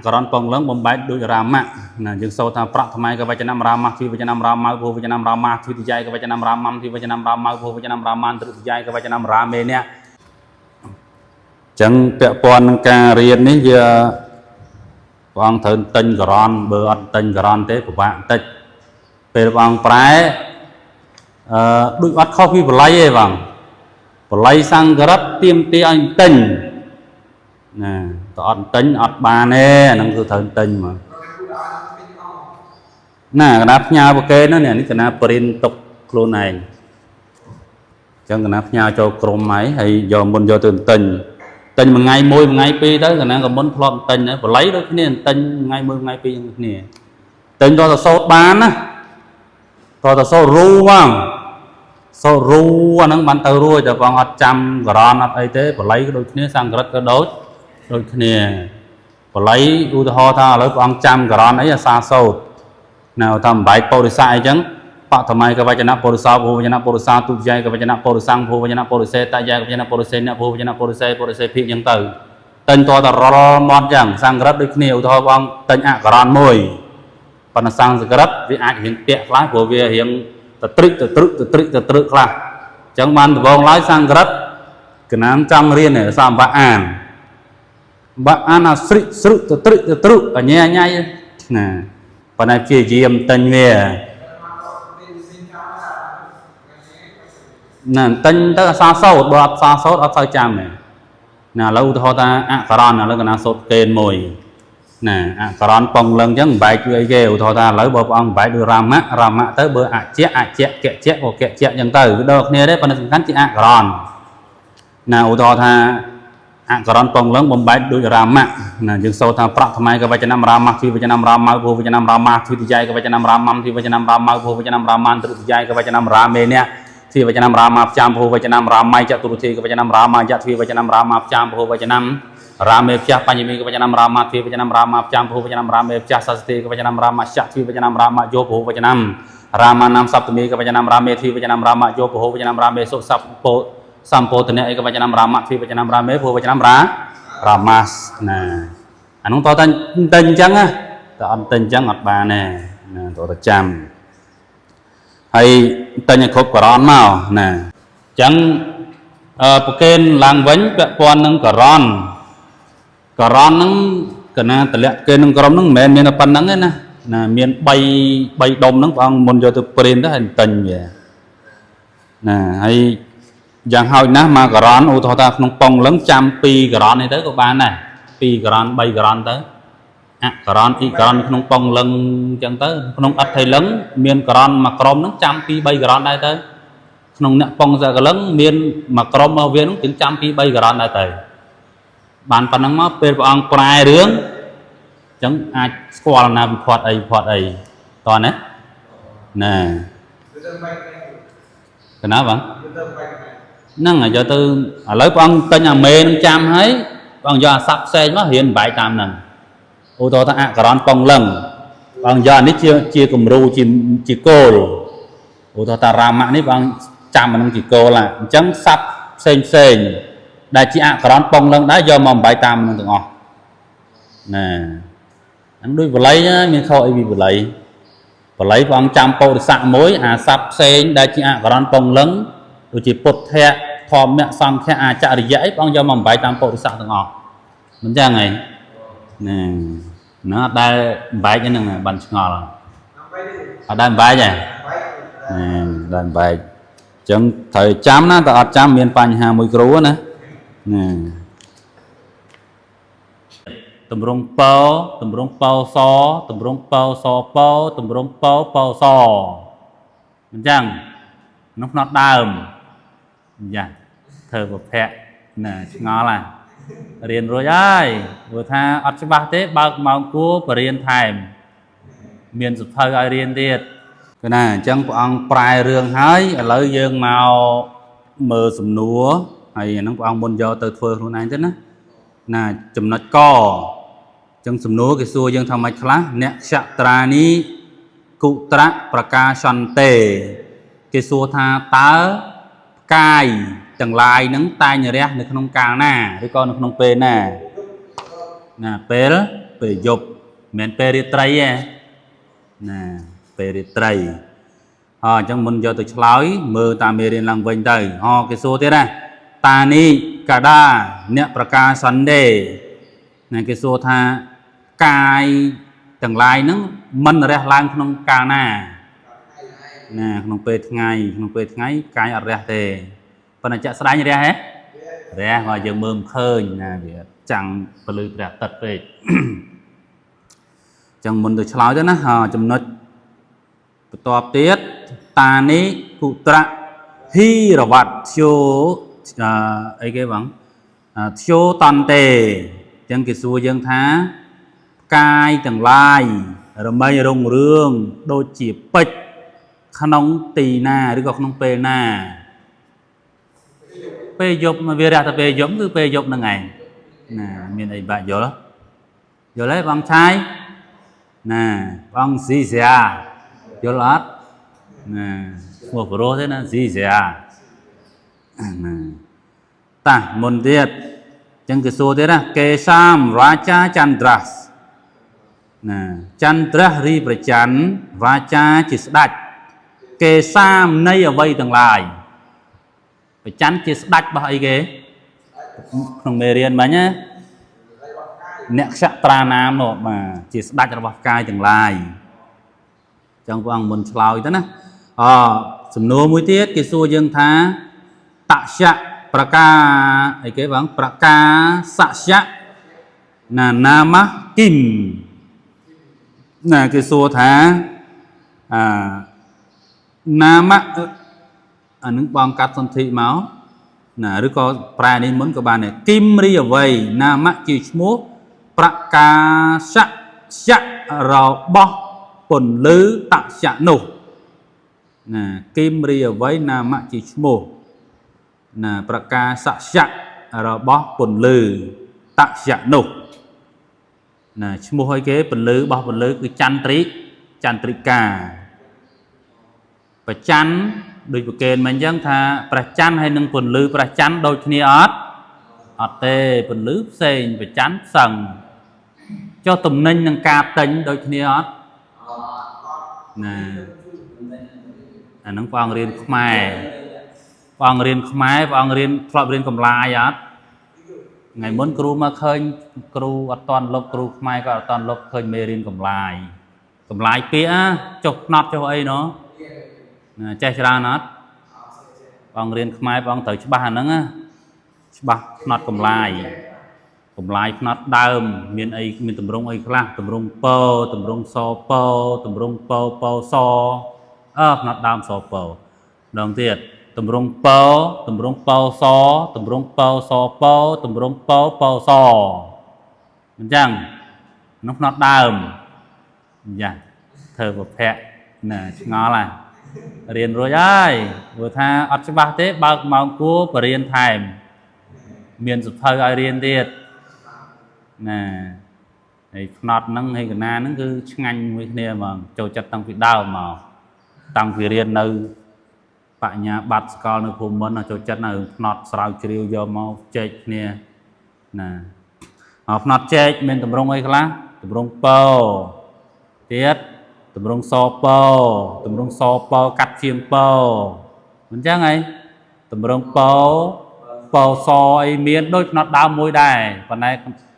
ក្រនបងលងបំបែកដូចរាមៈណាយើងសូថាប្រថ្មៃក៏វចនរាមៈទីវចនរាមៅភោវចនរាមាទីតិយាយក៏វចនរាមំទីវចនរាមៅភោវចនរាមានទ្រតិយាយក៏វចនរាមេនេះចឹងពាក់ព័ន្ធនឹងការរៀននេះវាបងត្រូវទិញក្រនបើអត់ទិញក្រនទេពិបាកបន្តិចពេលបងប្រែដូចអត់ខុសពីបល័យទេបងបល័យសង្ករិតទៀមទាឲ្យទិញណាតើអត់ទិញអត់បានទេអាហ្នឹងគឺត្រូវទិញមកណាកណាផ្ញើប្រកេនោះនេះកណាបរិនទុកខ្លួនឯងចឹងកណាផ្ញើចូលក្រុមហើយយកមុនយកទៅទិញមួយថ្ងៃមួយថ្ងៃពីរទៅកណាក៏មុនធ្លាប់ទិញបល័យដូចគ្នាទិញថ្ងៃមួយថ្ងៃពីរយ៉ាងគ្នាទិញតទៅសូត្របានណាតទៅសូត្ររូហ្មងសូត្ររូអាហ្នឹងបានទៅរួចតែបងអត់ចាំក្រនអត់អីទេបល័យក៏ដូចគ្នាសង្ករិតក៏ដូចគ្នាបល័យឧទាហរណ៍ថាឥឡូវព្រះអង្គចាំក្រនអីអាសាសូត្រណាថាបំបែកបរិស័យអញ្ចឹងបឋមៃកវចនៈបរិសោភោវចនៈបរិសាទុតិយាយកវចនៈបរិសੰភោវចនៈបរិសេតយាយកវចនៈបរិសេនៈភោវចនៈបរិសេភិអញ្ចឹងទៅទិញតតរលមាត់អញ្ចឹងសង្ករិតដូចគ្នាឧទាហរណ៍បងទិញអក្រនមួយប៉ុន្តែសង្ករិតវាអាចរៀងពាក់ខ្លះព្រោះវារៀងតត្រឹកខ្លះអញ្ចឹងបានដំបងឡើយសង្ករិតកណានចង់រៀនសម្បាអានបាក់អានអាស្រិស្រុតត្រឹកអញ្ញៃណាប៉ុន្តែជាយាមទិញវាណាទិញទៅអសាសូត្របើអត់សាសូត្រអត់សូវចាំទេណាឥឡូវឧទាហរណ៍ថាអក្រនឥឡូវកណាសូត្រកេនមួយណាអក្រនប៉ុងលឹងអញ្ចឹងបែកគឺអីគេឧទាហរណ៍ថាឥឡូវបើព្រះអង្គបែកដូចរាមៈទៅបើអជាកជាកៈអញ្ចឹងទៅវាដល់គ្នាទេប៉ុន្តែសំខាន់ជាអក្រនណាឧទាហរណ៍ថាអក្រនប៉ុងលឹងបំបែកដូចរាមៈណាយើងសូត្រថាប្រថ្មៃក៏វចនរាមៈទីវចនរាមៅភោវចនរាមាទីតិយាយក៏វចនរាមំទីវចនរាមៅភោវចនរាមានទ្រតិយាយក៏វចនរាមេនេះទីវចនរាមាផ្ចាំភោវចនរាមៃចតុរធិក៏វចនរាមាយៈទីវចនរាមាផ្ចាំភោវចនរាមេផ្ទះបញ្ញមីក៏វចនរាមាទីវចនរាមាផ្ចាំភោវចនរាមេផ្ទះសស្តិក៏វចនរាមាចៈទីវចនរាមាយោភោវចនរាមានាមសព្ទមីក៏វចនរាមេទីវចនរាមាយោភោវចនរាមេសុសព្ពោសម្ពោធនៈឯកវចនរាមាទីវចនរាមេភោវចនរាមាសណាអានោះតើតែអញ្ចឹងណាតែអត់តែអញ្ចឹងអត់បានទេណាតើតែចាំហើយទិញឲ្យគ្រប់ក្រនមកណាអញ្ចឹងប្រកេនឡើងវិញពាក់ព័ន្ធនឹងក្រនហ្នឹងកណាតម្លាក់គេនឹងក្រុមហ្នឹងមិនមែនមានតែប៉ុណ្្នឹងទេណាមាន3ដុំហ្នឹងព្រះអង្គមុនយកទៅព្រៀនទៅហើយទិញវាណាហើយយ៉ាងហោចណាស់មកក្រនឧទាហរណ៍ថាក្នុងប៉ុងលឹងចាំ2ក្រននេះទៅក៏បានដែរ2ក្រន3ក្រនទៅអក្រនអ៊ីក្រនក្នុងប៉ុងលឹងអញ្ចឹងទៅក្នុងអត្ថិលឹងមានក្រនមួយក្រុមហ្នឹងចាំ2 3ក្រនដែរទៅក្នុងអ្នកប៉ុងសកលឹងមានមួយក្រុមមកវាហ្នឹងគឺចាំ2 3ក្រនដែរទៅបានប៉ុណ្ណឹងមកពេលព្រះអង្គប្រែរឿងអញ្ចឹងអាចស្គាល់ណាវិផាត់អីតោះណាកណាបងហ្នឹងយកទៅឥឡូវព្រះអង្គទិញអាមេនឹងចាំហើយព្រះអង្គយកអាស័ព្ទផ្សេងមករៀនបែកតាមហ្នឹងឧទាហរណ៍ថាអក្រនប៉ុងលឹងព្រះអង្គយកអានេះជាគំរូជាគោលឧទាហរណ៍ថារាមៈនេះព្រះអង្គចាំអានឹងជាគោលអញ្ចឹងស័ព្ទផ្សេងដែលជាអក្រនប៉ុងលឹងដែរយកមកបែកតាមហ្នឹងទាំងអស់ណាហ្នឹងដូចបល័យមានខុសអីពីបល័យព្រះអង្គចាំបរិស័កមួយអាស័ព្ទផ្សេងដែលជាអក្រនប៉ុងលឹងដូចជាពុទ្ធៈធម្មៈសង្ឃៈអាចរិយៈអីបងយកមកបំបែកតាមពុទ្ធសាសទាំងអស់មិនចឹងហីណាអត់ដែលបំបែកហ្នឹងបានឆ្ងល់អត់ដែលបំបែកទេដែលបំបែកអញ្ចឹងត្រូវចាំណាតែអត់ចាំមានបញ្ហាមួយគ្រូណាតម្រងពោតម្រងពោសតម្រងពោសពោតម្រងពោពោសអញ្ចឹងក្នុងផ្នត់ដើមយ៉ាធ្វើប្រភពណាឆ្ងល់រៀនរួចហើយព្រោះថាអត់ច្បាស់ទេបើកម៉ោងគួរបរៀនថែមមានសភៅឲ្យរៀនទៀតគឺណាអញ្ចឹងព្រះអង្គប្រែរឿងហើយឥឡូវយើងមកមើលសំណួរហើយអាហ្នឹងព្រះអង្គមុនយកទៅធ្វើខ្លួនឯងទៅណាចំណុចកអញ្ចឹងសំណួរគេសួរយើងថាម៉េចខ្លះអ្នកក្សត្រានីគុត្រៈប្រកាសន្តេគេសួរថាតើកាយទាំងឡាយនឹងតែងរះនៅក្នុងកាលណាឬក៏នៅក្នុងពេលណាពេល bề dục miền bề riết tây nè bề riết tây chẳng muốn cho tôi nói mơ ta mê riêng lăng vinh tây cái số thế này ta ni cả đa nè praka sande này cái số tha cai từng lai nó mình ra lang không ca na nè không bê ngày cai ở ra thế phần này chợ sài như ra hết ra ngoài giờ mơm khơi nè chẳng phải lười ra tật về chẳng muốn được nói thế nó chấm nốt tọa tiết ta ní cụ tra hi rồi vật chiêu ấy cái bằng chiêu toàn tề chẳng cái xua dân thá cai từng lai rồi mấy rong rương đôi chỉ bịch khăn tì naឬក៏ក្នុងពេលណាពេលយប់មកវារះតែពេលយប់គឺពេលយប់ហ្នឹងឯងណាមានអីបាក់យល់យល់ទេបងឆាយណាបងស៊ីស្រាយល់អត់ណាមកប្រុសទេណាស៊ីស្រាណាតាមុនទៀតចឹងគេសួរទៀតណាកេសាមរាចាចន្ទ្រាសណាចន្ទ្រាសរីប្រច័នវាចាជាស្ដេចកេសាមនៃអវ័យទាំងឡាយប្រច័នជាស្ដេចរបស់អីគេក្នុងមេរៀនមិញណាអ្នកក្សត្រានាមនោះបាទជាស្ដេចរបស់កាយទាំងឡាយចឹងព្រះអង្គមុនឆ្លើយទៅណាសំណួរមួយទៀតគេសួរយើងថាតស្យៈប្រកាអីគេបងប្រកាសស្យៈណាមគិមណាគេសួរថាណាមអានឹងបងកាត់សន្ធិមកណាឬក៏ប្រែនេះមុនក៏បានដែរគិមរីអ្វីណាមជាឈ្មោះប្រកាសស្យៈរបស់ពន្លឺតស្យៈនោះណាគិមរីអ្វីណាមជាឈ្មោះណាប្រកាសស្យៈរបស់ពន្លឺតស្យៈនោះណាឈ្មោះអីគេពន្លឺរបស់ពន្លឺគឺចន្ទ្រិកាប្រច័នដូចប្រកេនមិនអញ្ចឹងថាព្រះច័ន្ទហើយនឹងពន្លឺព្រះច័ន្ទដូចគ្នាអត់ទេពន្លឺផ្សេងព្រះច័ន្ទផ្សឹងចុះទំនិញនឹងការទិញដូចគ្នាអត់ណាអាហ្នឹងព្រះអង្គរៀនខ្មែរព្រះអង្គរៀនព្រះអង្គរៀនធ្លាប់រៀនកម្លាយអត់ថ្ងៃមុនគ្រូមកឃើញគ្រូអត់តន់លុបគ្រូខ្មែរក៏អត់តន់លុបឃើញមេរៀនកម្លាយពាក្យចុះផ្នត់ចុះអីណោះចេះច្រើនអត់បងរៀនខ្មែរបងត្រូវច្បាស់អាហ្នឹងច្បាស់ផ្នត់កម្លាយផ្នត់ដើមមានអីមានតម្រងអីខ្លះតម្រងពតម្រងសពតម្រងពសផ្នត់ដើមសពដងទៀតតម្រងពតម្រងពសតម្រងពសពតម្រងពសអញ្ចឹងនោះផ្នត់ដើមយ៉ាធ្វើប្រភពណាឆ្ងល់រៀនរួចហើយព្រោះថាអត់ច្បាស់ទេបើកម៉ោងគួរបរៀនថែមមានសភៅឲ្យរៀនទៀតណាហើយផ្នត់ហ្នឹងហើយកណាហ្នឹងគឺឆ្ងាញ់មួយគ្នាហ្មងចូលចិត្តតាំងពីដើមមកតាំងពីរៀននៅបញ្ញាបត្រស្កលនៅភូមិន្ទចូលចិត្តនៅផ្នត់ស្រាវជ្រាវយកមកចែកគ្នាណាផ្នត់ចែកមានតម្រងអីខ្លះតម្រងពទៀតតម្រងសពតម្រងសពកាត់ជាងពមិនចឹងហីតម្រងពសអីមានដូចផ្នត់ដើមមួយដែរប៉ុន្តែ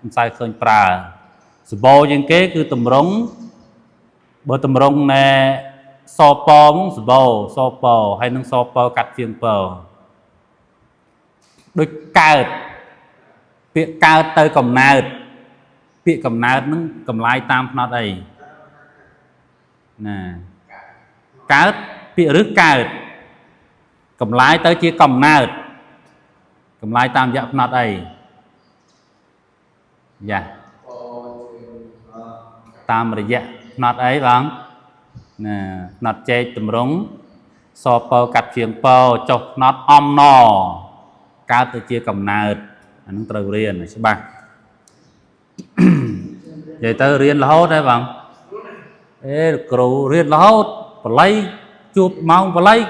មិនសូវឃើញប្រើសបោជាងគេគឺតម្រងបើតម្រងណែសពមកសបោសពហើយនឹងសពកាត់ជាងពដូចកើតពាក្យកើតទៅកំណើតពាក្យកំណើតនឹងកម្លាយតាមផ្នត់អីណាកើតពាក្យឬកើតកម្លាយទៅជាកំណើតកម្លាយតាមរយៈផ្នត់អីយ៉ាតាមរយៈផ្នត់អីបងណាផ្នត់ចែកតម្រងសពកាត់ជាងពចុះផ្នត់អំណកើតទៅជាកំណើតអានឹងត្រូវរៀនច្បាស់និយាយទៅរៀនរហូតហើយបងគ្រូរៀនរហូតបល័យជួបម៉ោងបល័យ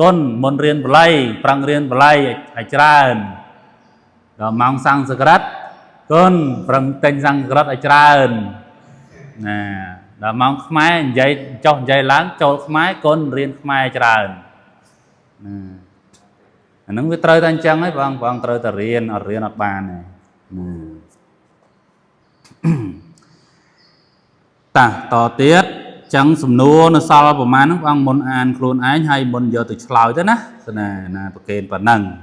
កូនមុនរៀនបល័យប្រឹងរៀនបល័យឲ្យច្រើនដល់ម៉ោងសង្ស្ក្រឹតកូនប្រឹងទិញសង្ស្ក្រឹតឲ្យច្រើន nè là mong khmai dây cho dây láng cho khmai con riêng khmai tràn nó biết trời tan trăng ấy vâng trời ta riêng ở bàn này ta tỏ tiết chẳng sầm nua nó sao mà nó vâng muốn ăn luôn ái hay muốn giờ từ lâu thế nè nè bậc kền và nâng